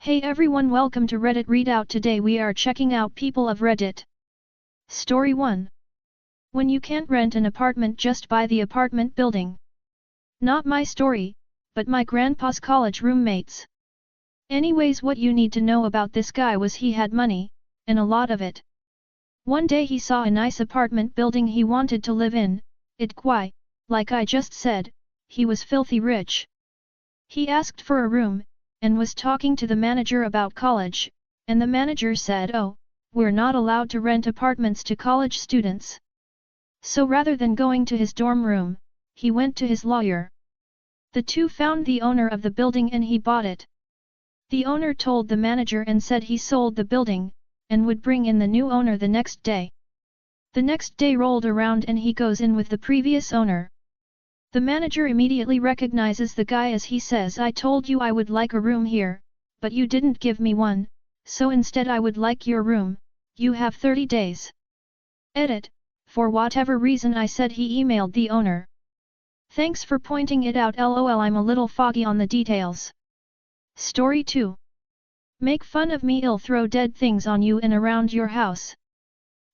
Hey everyone, welcome to Reddit Readout. Today we are checking out People of Reddit. Story 1. When you can't rent an apartment, just buy the apartment building. Not my story, but my grandpa's college roommates. Anyways, what you need to know about this guy was he had money, and a lot of it. One day he saw a nice apartment building he wanted to live in. Like I just said, he was filthy rich. He asked for a room, and was talking to the manager about college, and the manager said, "Oh, we're not allowed to rent apartments to college students." So rather than going to his dorm room, he went to his lawyer. The two found the owner of the building and he bought it. The owner told the manager and said he sold the building, and would bring in the new owner the next day. The next day rolled around and he goes in with the previous owner. The manager immediately recognizes the guy as he says, "I told you I would like a room here, but you didn't give me one, so instead I would like your room. You have 30 days. Edit, for whatever reason I said he emailed the owner. Thanks for pointing it out, lol, I'm a little foggy on the details." Story 2. Make fun of me, I'll throw dead things on you and around your house.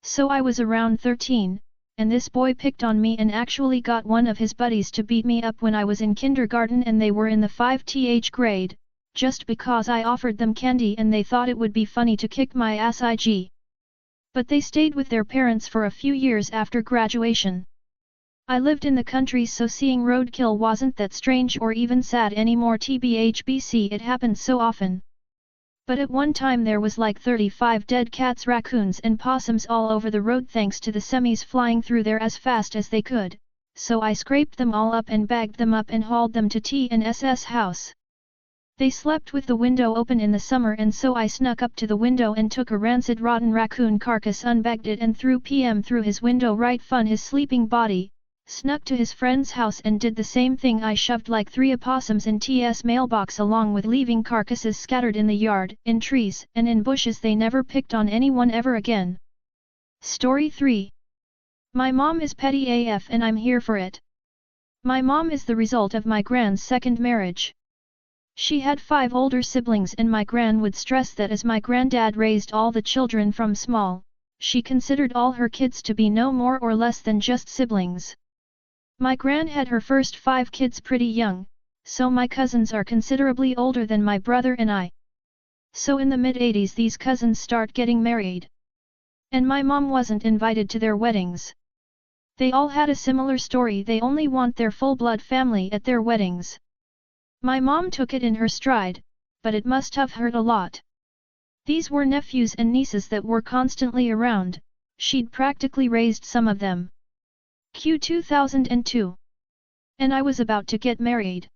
So I was around 13. And this boy picked on me and actually got one of his buddies to beat me up when I was in kindergarten and they were in the 5th grade, just because I offered them candy and they thought it would be funny to kick my ass. But they stayed with their parents for a few years after graduation. I lived in the country, so seeing roadkill wasn't that strange or even sad anymore. TBHBC, it happened so often. But at one time there was like 35 dead cats, raccoons and possums all over the road thanks to the semis flying through there as fast as they could, so I scraped them all up and bagged them up and hauled them to T&S's house. They slept with the window open in the summer, and so I snuck up to the window and took a rancid rotten raccoon carcass, unbagged it and threw PM through his window, right fun his sleeping body. Snuck to his friend's house and did the same thing. I shoved like 3 opossums in TS mailbox along with leaving carcasses scattered in the yard, in trees, and in bushes. They never picked on anyone ever again. Story 3. My mom is petty AF and I'm here for it. My mom is the result of my gran's second marriage. She had 5 older siblings and my gran would stress that as my granddad raised all the children from small, she considered all her kids to be no more or less than just siblings. My gran had her first 5 kids pretty young, so my cousins are considerably older than my brother and I. So in the mid-80s these cousins start getting married. And my mom wasn't invited to their weddings. They all had a similar story, they only want their full-blood family at their weddings. My mom took it in her stride, but it must have hurt a lot. These were nephews and nieces that were constantly around, she'd practically raised some of them. Q 2002. And I was about to get married.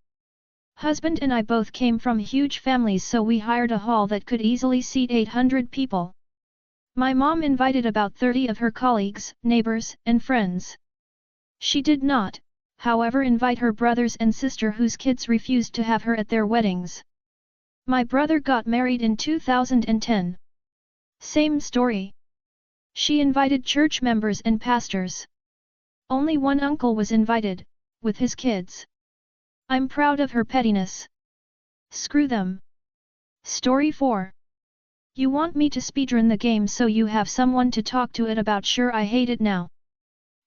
Husband and I both came from huge families, so we hired a hall that could easily seat 800 people. My mom invited about 30 of her colleagues, neighbors, and friends. She did not, however, invite her brothers and sister whose kids refused to have her at their weddings. My brother got married in 2010. Same story. She invited church members and pastors. Only one uncle was invited, with his kids. I'm proud of her pettiness. Screw them. Story 4. You want me to speedrun the game so you have someone to talk to it about? Sure, I hate it now.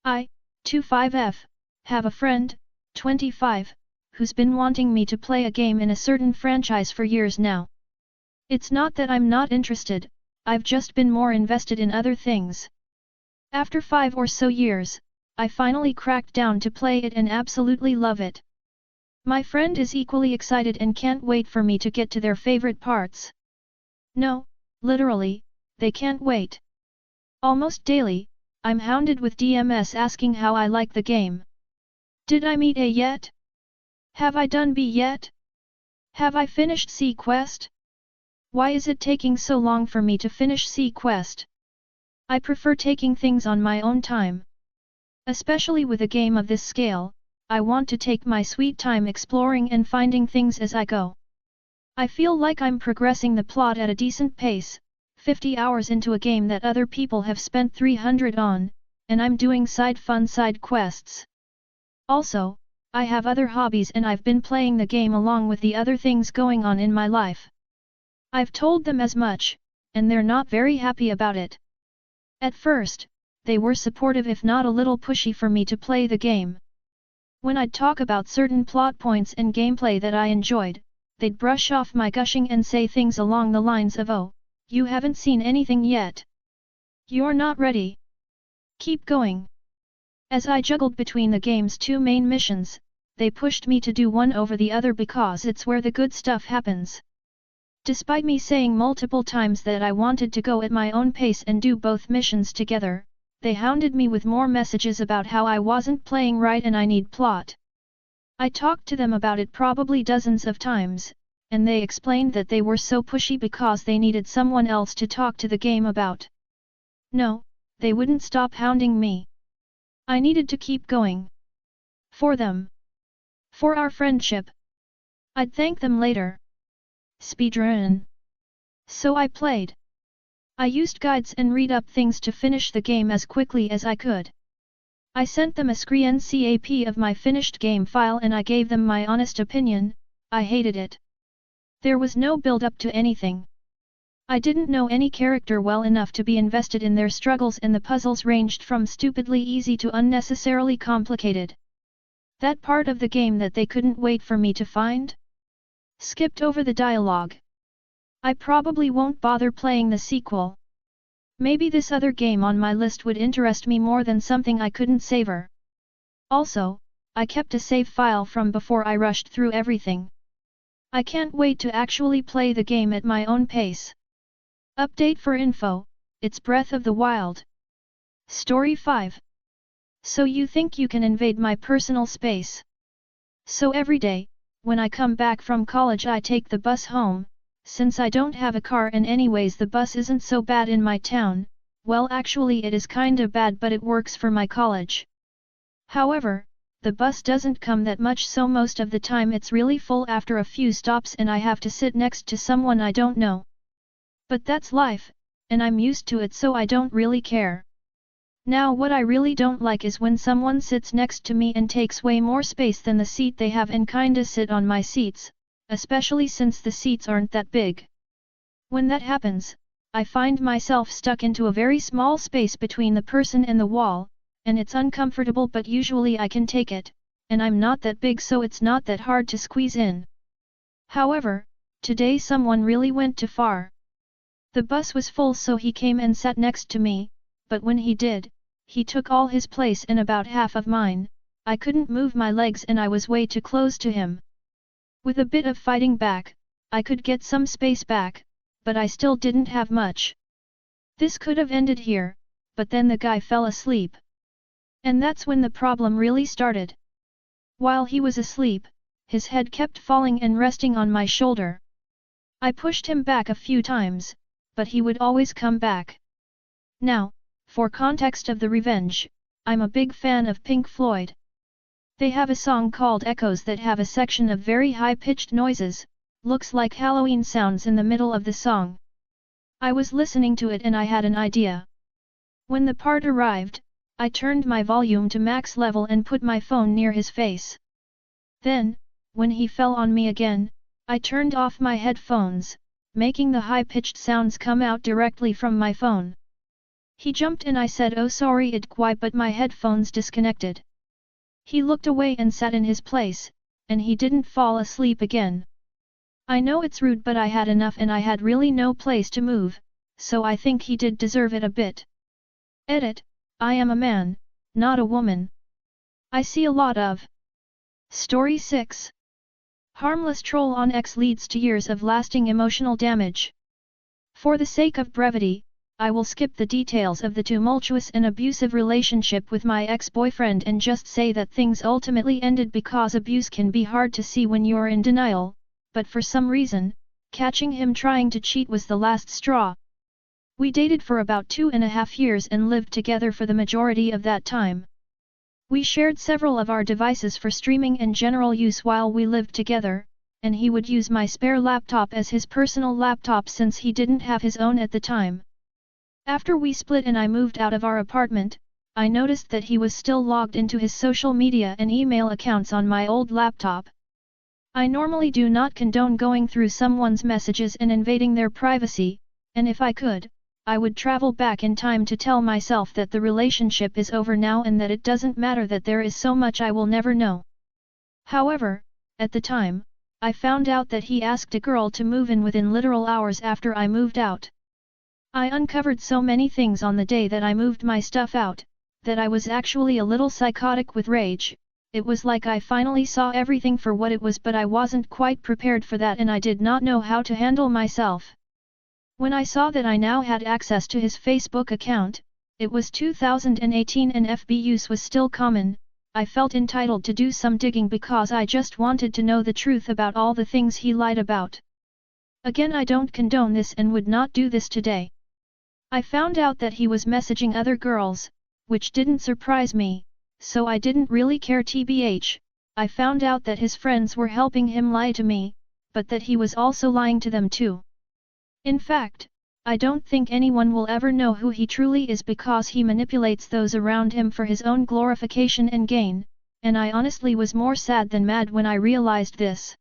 I, 25F, have a friend, 25, who's been wanting me to play a game in a certain franchise for years now. It's not that I'm not interested, I've just been more invested in other things. After 5 or so years, I finally cracked down to play it and absolutely love it. My friend is equally excited and can't wait for me to get to their favorite parts. No, literally, they can't wait. Almost daily, I'm hounded with DMs asking how I like the game. Did I meet A yet? Have I done B yet? Have I finished C quest? Why is it taking so long for me to finish C quest? I prefer taking things on my own time. Especially with a game of this scale, I want to take my sweet time exploring and finding things as I go. I feel like I'm progressing the plot at a decent pace, 50 hours into a game that other people have spent 300 on, and I'm doing side quests. Also, I have other hobbies and I've been playing the game along with the other things going on in my life. I've told them as much, and they're not very happy about it. At first, they were supportive if not a little pushy for me to play the game. When I'd talk about certain plot points and gameplay that I enjoyed, they'd brush off my gushing and say things along the lines of, "Oh, you haven't seen anything yet. You're not ready. Keep going." As I juggled between the game's two main missions, they pushed me to do one over the other because it's where the good stuff happens. Despite me saying multiple times that I wanted to go at my own pace and do both missions together, they hounded me with more messages about how I wasn't playing right and I need plot. I talked to them about it probably dozens of times, and they explained that they were so pushy because they needed someone else to talk to the game about. No, they wouldn't stop hounding me. I needed to keep going. For them. For our friendship. I'd thank them later. Speedrun. So I played. I used guides and read up things to finish the game as quickly as I could. I sent them a screencap of my finished game file and I gave them my honest opinion. I hated it. There was no build-up to anything. I didn't know any character well enough to be invested in their struggles and the puzzles ranged from stupidly easy to unnecessarily complicated. That part of the game that they couldn't wait for me to find? Skipped over the dialogue. I probably won't bother playing the sequel. Maybe this other game on my list would interest me more than something I couldn't savor. Also, I kept a save file from before I rushed through everything. I can't wait to actually play the game at my own pace. Update for info, it's Breath of the Wild. Story 5. So you think you can invade my personal space? So every day, when I come back from college I take the bus home. Since I don't have a car and anyways the bus isn't so bad in my town, well actually it is kinda bad but it works for my college. However, the bus doesn't come that much so most of the time it's really full after a few stops and I have to sit next to someone I don't know. But that's life, and I'm used to it so I don't really care. Now what I really don't like is when someone sits next to me and takes way more space than the seat they have and kinda sit on my seats. Especially since the seats aren't that big. When that happens, I find myself stuck into a very small space between the person and the wall, and it's uncomfortable but usually I can take it, and I'm not that big so it's not that hard to squeeze in. However, today someone really went too far. The bus was full so he came and sat next to me, but when he did, he took all his place and about half of mine. I couldn't move my legs and I was way too close to him. With a bit of fighting back, I could get some space back, but I still didn't have much. This could have ended here, but then the guy fell asleep. And that's when the problem really started. While he was asleep, his head kept falling and resting on my shoulder. I pushed him back a few times, but he would always come back. Now, for context of the revenge, I'm a big fan of Pink Floyd. They have a song called Echoes that have a section of very high-pitched noises, looks like Halloween sounds in the middle of the song. I was listening to it and I had an idea. When the part arrived, I turned my volume to max level and put my phone near his face. Then, when he fell on me again, I turned off my headphones, making the high-pitched sounds come out directly from my phone. He jumped and I said oh sorry it quite but my headphones disconnected. He looked away and sat in his place, and he didn't fall asleep again. I know it's rude but I had enough and I had really no place to move, so I think he did deserve it a bit. Edit, I am a man, not a woman. I see a lot of. Story 6. Harmless troll on X leads to years of lasting emotional damage. For the sake of brevity, I will skip the details of the tumultuous and abusive relationship with my ex-boyfriend and just say that things ultimately ended because abuse can be hard to see when you're in denial, but for some reason, catching him trying to cheat was the last straw. We dated for about 2.5 years and lived together for the majority of that time. We shared several of our devices for streaming and general use while we lived together, and he would use my spare laptop as his personal laptop since he didn't have his own at the time. After we split and I moved out of our apartment, I noticed that he was still logged into his social media and email accounts on my old laptop. I normally do not condone going through someone's messages and invading their privacy, and if I could, I would travel back in time to tell myself that the relationship is over now and that it doesn't matter that there is so much I will never know. However, at the time, I found out that he asked a girl to move in within literal hours after I moved out. I uncovered so many things on the day that I moved my stuff out, that I was actually a little psychotic with rage. It was like I finally saw everything for what it was, but I wasn't quite prepared for that and I did not know how to handle myself. When I saw that I now had access to his Facebook account, it was 2018 and FB use was still common, I felt entitled to do some digging because I just wanted to know the truth about all the things he lied about. Again, I don't condone this and would not do this today. I found out that he was messaging other girls, which didn't surprise me, so I didn't really care. TBH, I found out that his friends were helping him lie to me, but that he was also lying to them too. In fact, I don't think anyone will ever know who he truly is because he manipulates those around him for his own glorification and gain, and I honestly was more sad than mad when I realized this.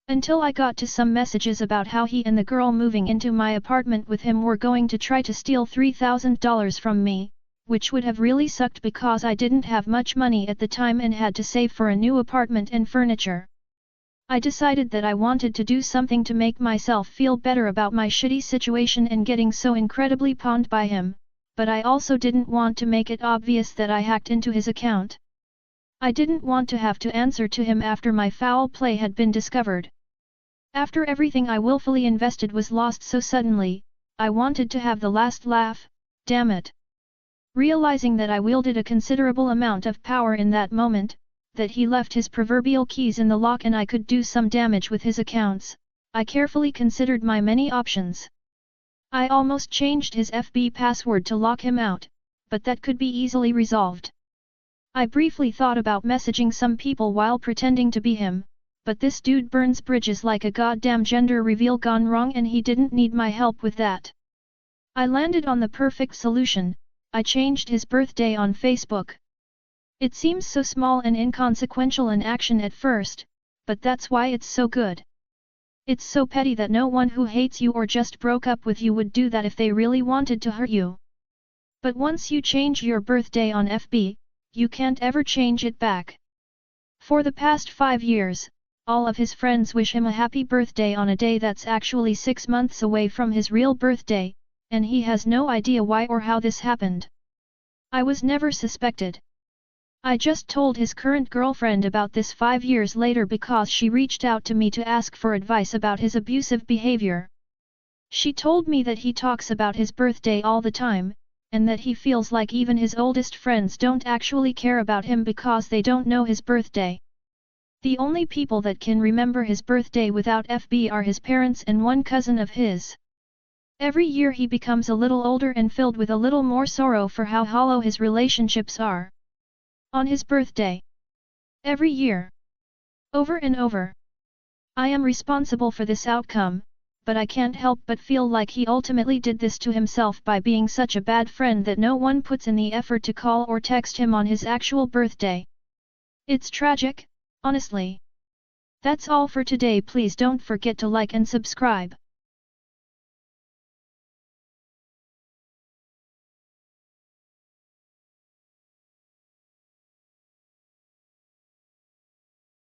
Until I got to some messages about how he and the girl moving into my apartment with him were going to try to steal $3,000 from me, which would have really sucked because I didn't have much money at the time and had to save for a new apartment and furniture. I decided that I wanted to do something to make myself feel better about my shitty situation and getting so incredibly pawned by him, but I also didn't want to make it obvious that I hacked into his account. I didn't want to have to answer to him after my foul play had been discovered. After everything I willfully invested was lost so suddenly, I wanted to have the last laugh, damn it. Realizing that I wielded a considerable amount of power in that moment, that he left his proverbial keys in the lock and I could do some damage with his accounts, I carefully considered my many options. I almost changed his FB password to lock him out, but that could be easily resolved. I briefly thought about messaging some people while pretending to be him, but this dude burns bridges like a goddamn gender reveal gone wrong and he didn't need my help with that. I landed on the perfect solution, I changed his birthday on Facebook. It seems so small and inconsequential an action at first, but that's why it's so good. It's so petty that no one who hates you or just broke up with you would do that if they really wanted to hurt you. But once you change your birthday on FB, you can't ever change it back. For the past 5 years, all of his friends wish him a happy birthday on a day that's actually 6 months away from his real birthday, and he has no idea why or how this happened. I was never suspected. I just told his current girlfriend about this 5 years later because she reached out to me to ask for advice about his abusive behavior. She told me that he talks about his birthday all the time, and that he feels like even his oldest friends don't actually care about him because they don't know his birthday. The only people that can remember his birthday without FB are his parents and one cousin of his. Every year he becomes a little older and filled with a little more sorrow for how hollow his relationships are. On his birthday. Every year. Over and over. I am responsible for this outcome, but I can't help but feel like he ultimately did this to himself by being such a bad friend that no one puts in the effort to call or text him on his actual birthday. It's tragic, honestly. That's all for today. Please don't forget to like and subscribe.